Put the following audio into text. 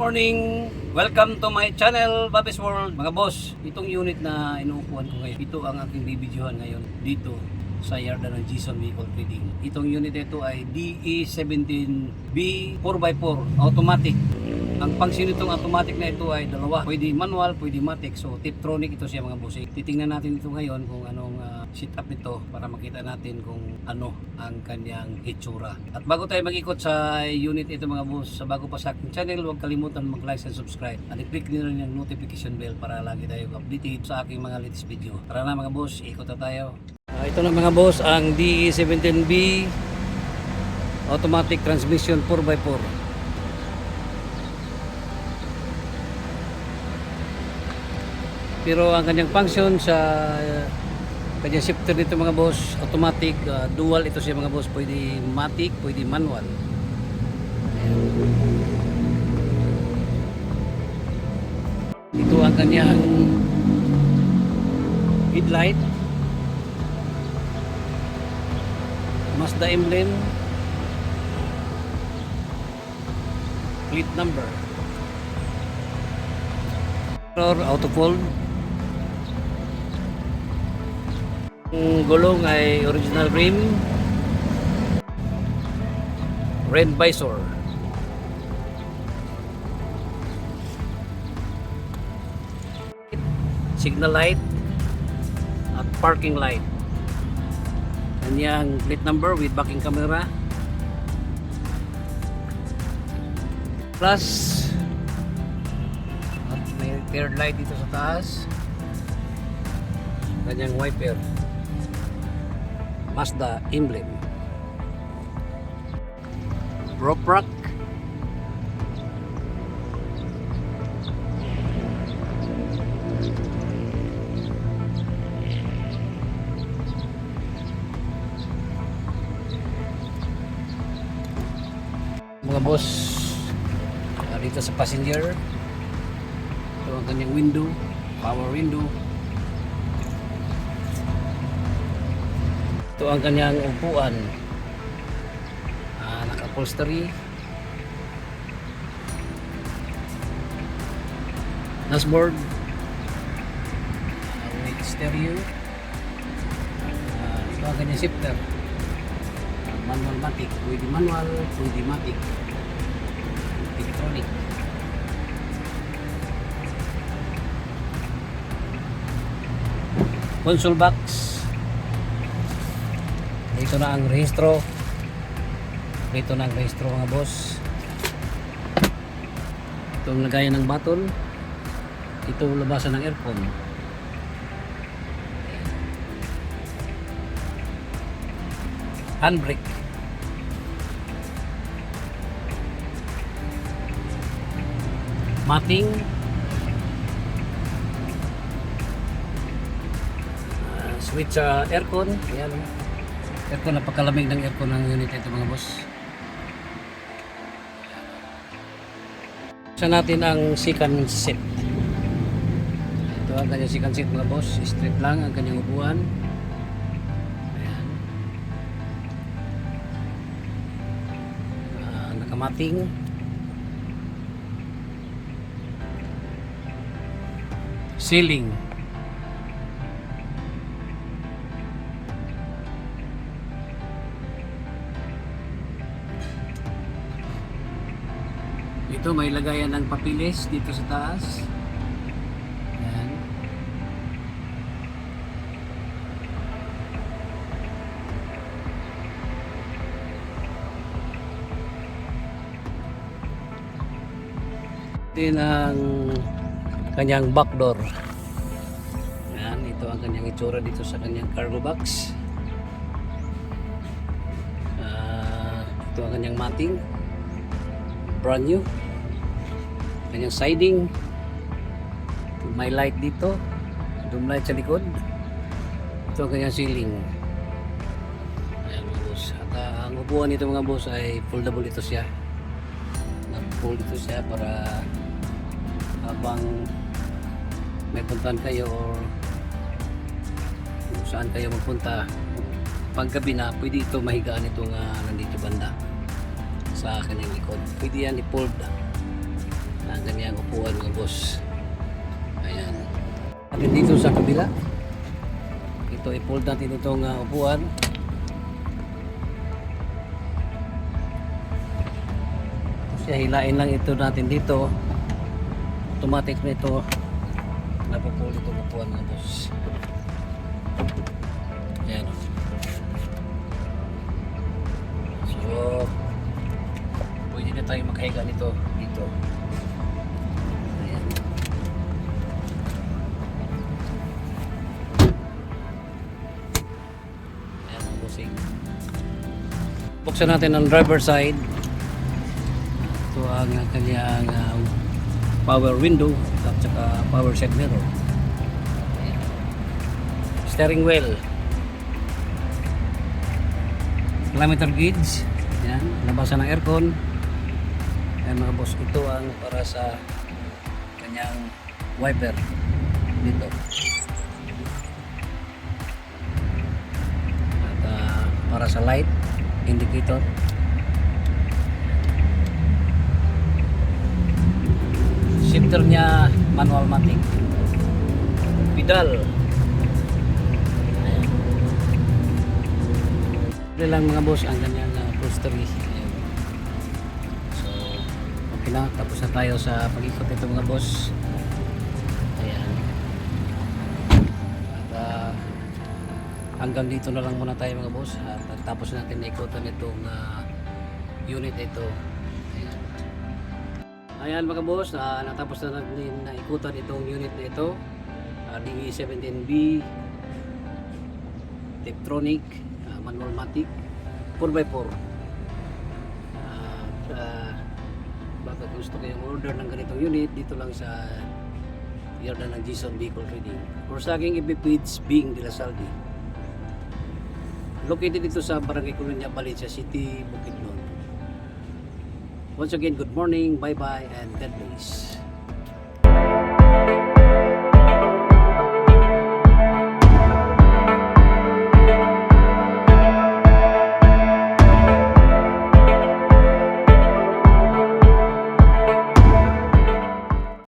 Morning! Welcome to my channel, Bobby's World. Mga boss, itong unit na inuupuan ko ngayon, ito ang aking bibidyohan ngayon dito sa yarda ng Jason Vehicle Trading. Itong unit ito ay DE17B 4x4 automatic. Ang function nitong automatic na ito ay dalawa. Pwede manual, pwede matic. So Tiptronic ito siya mga boss. Titingnan natin ito ngayon kung anong setup nito para makita natin kung ano ang kanyang hitsura. At bago tayo mag-ikot sa unit ito mga boss, sa bago pa sa aking channel, huwag kalimutan mag-like and subscribe. At i-click nyo rin yung notification bell para lagi tayo updated sa aking mga latest video. Tara na mga boss, ikot na tayo. Ito na mga boss, ang DE17B automatic transmission 4x4. Pero ang kanyang function sa kanyang shifter dito mga boss, automatic, dual ito siya mga boss. Pwede matic, pwede manual. Ito ang kanyang headlight, Mazda emblem, plate number, auto fold. Ang gulong ay original rim, red visor, signal light at parking light. Kanyang plate number with backing camera, plus at may tail light dito sa taas. Kanyang wiper, Mazda emblem, rope rack, mga boss. Dito sa passenger, ito ang kanyang window, power window. Ito ang kanyang upuan, naka-upholstery, dashboard, with stereo. Ito ang kanyang shifter, manual matic, pwede manual, pwede matic, electronic. Console box. Ito na ang rehistro. Ito na ang rehistro mga boss. Ito ang lagayan ng button. Ito labasan ng aircon. handbrake. Mating. Switch sa aircon. Ayan. Aircon, napakalamig ng aircon ng unit ito mga boss. Sa natin ang second seat. Ito ang kanyang second seat mga boss. Straight lang ang kanyang upuan. Ayan. Nakamating. Ceiling. Ito may lagayan ng papilis dito sa taas. Ayan. Ito ang kanyang back door. Ayan, ito ang kanyang itsura dito sa kanyang cargo box. Ito ang kanyang mating. Brand new. Kanyang siding. May light dito. Doom light sa likod. Ito ang kanyang ceiling. Ayan mga boss. At ang upuan nito mga boss ay foldable ito siya. Nag-fold ito siya para habang may puntahan kayo or kung saan kayo magpunta paggabi na, pwede ito mahigaan itong nandito banda sa kanyang likod. Pwede yan i-fold ang kanyang upuan mga boss. Ayan. At dito sa kabila, ito i-fold natin itong upuan. Kasi hilain lang ito natin dito. Automatic na ito. Napupull itong upuan mga boss. Ayan. So, pwede na tayo makahiga nito dito. Ayan. Ayan ang busing. Buksan natin ang driver side. Ito ang kanyang power window at saka power side mirror. Ayan. Steering wheel. Kilometer gauge. Ayan, labasan ng aircon. Ayan mga boss, ito ang para sa kanyang wiper dito. At para sa light indicator. Shifter niya manual matic. Pedal. Ito lang mga boss ang kanyang upholstery. So, okay na. Tapos na tayo sa pag-ikot ito mga boss. Ayan. At hanggang dito na lang muna tayo mga boss. At tapos natin na ikotan itong unit ito. Ayan. Ayan mga boss. Natapos na natin na ikutan itong unit na ito. DE17B electronic manual matic 4x4. Baka gusto kayong order ng ganitong unit dito lang sa yarda ng Jason Vehicle Trading or sa aking ibipits Bing de la Saldi, located dito sa Barangay Colonia, Valencia City, Bukidnon. Once again, good morning, bye bye, and God bless.